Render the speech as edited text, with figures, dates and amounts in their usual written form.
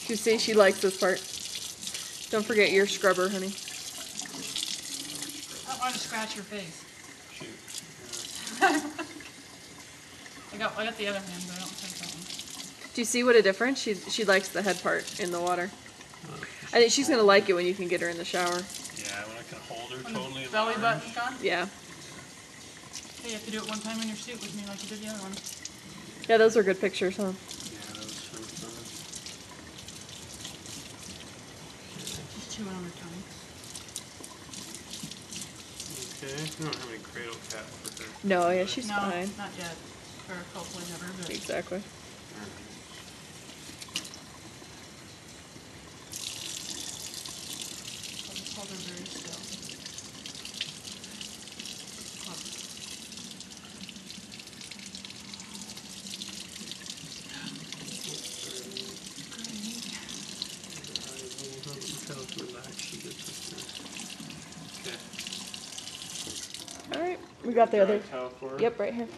You see, she likes this part. Don't forget your scrubber, honey. I don't want to scratch your face. Shoot. I got the other hand, but I don't think that one. Do you see what a difference? She likes the head part in the water. I think she's gonna like it when you can get her in the shower. Yeah, when I can hold her When totally the in belly my arms. button's gone? Yeah. Hey, you have to do it one time in your suit with me like you did the other one. Yeah, those are good pictures, huh? Yeah, that was so fun. Just chewing on her tongue. Okay, we don't have any cradle cap for her. No, yeah, she's No, fine. not yet. Or hopefully never, but Exactly. I'll just hold her very still. All right, we got the other. Towel for her. Yep, right here.